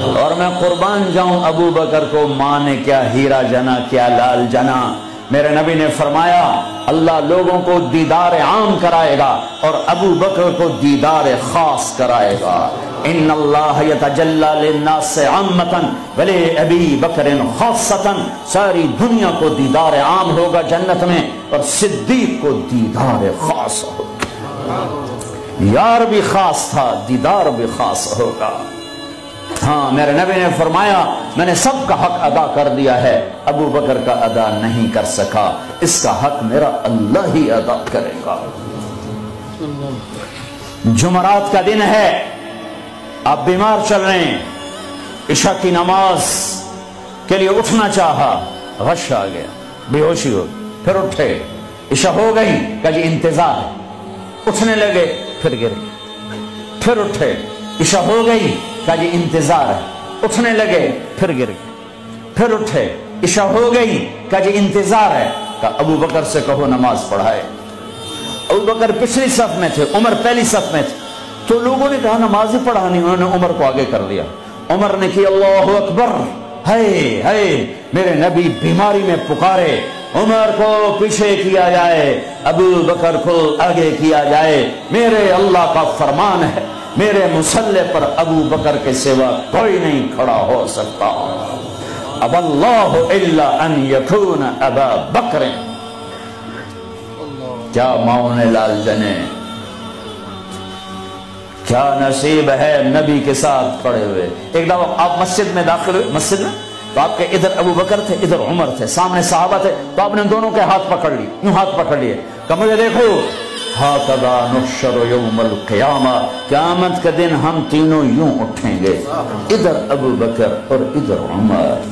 اور میں قربان جاؤں ابو بکر کو ماں نے کیا ہیرا جنا کیا لال جنا۔ میرے نبی نے فرمایا اللہ لوگوں کو دیدار عام کرائے گا اور ابو بکر کو دیدار خاص کرائے گا۔ ان اللہ یتجلی للناس عامۃ ولی ابی بکر خاصۃ، ساری دنیا کو دیدار عام ہوگا جنت میں اور صدیق کو دیدار خاص ہوگا۔ یار بھی خاص تھا، دیدار بھی خاص ہوگا۔ ہاں میرے نبی نے فرمایا میں نے سب کا حق ادا کر دیا ہے، ابو بکر کا ادا نہیں کر سکا، اس کا حق میرا اللہ ہی ادا کرے گا۔ جمعرات کا دن ہے، آپ بیمار چل رہے ہیں، عشاء کی نماز کے لیے اٹھنا چاہا، غش آ گیا، بے ہوشی ہو، پھر اٹھے، عشاء ہو گئی، کہا جی انتظار ہے، اٹھنے لگے، پھر گر گئے، پھر اٹھے، عشاء ہو گئی، کہا جی انتظار ہے، اٹھنے لگے، پھر گر گئے، پھر اٹھے، عشاء ہو گئی، کہا جی انتظار ہے، کہا ابو بکر سے کہو نماز پڑھائے۔ ابو بکر پچھلی صف میں تھے، عمر پہلی صف میں تھے، تو لوگوں نے کہا نماز ہی پڑھانی، انہوں نے عمر کو آگے کر لیا۔ عمر نے کہا اللہ اکبر، ہے میرے نبی بیماری میں پکارے، عمر کو پیچھے کیا جائے، ابو بکر کو آگے کیا جائے، میرے اللہ کا فرمان ہے، میرے مصلی پر ابو بکر کے سوا کوئی نہیں کھڑا ہو سکتا۔ اب اللہ الا ان یکون ابا بکر، کیا ماؤں لال جنے، کیا نصیب ہے نبی کے ساتھ کھڑے ہوئے۔ ایک دفعہ آپ مسجد میں داخل ہوئے، مسجد میں تو آپ کے ادھر ابو بکر تھے، ادھر عمر تھے، سامنے صحابہ تھے، تو آپ نے دونوں کے ہاتھ پکڑ لی، یوں ہاتھ پکڑ لیے کہ مجھے دیکھو، ہاکذا نحشر یوم القیامہ، قیامت کے دن ہم تینوں یوں اٹھیں گے، ادھر ابو بکر اور ادھر عمر۔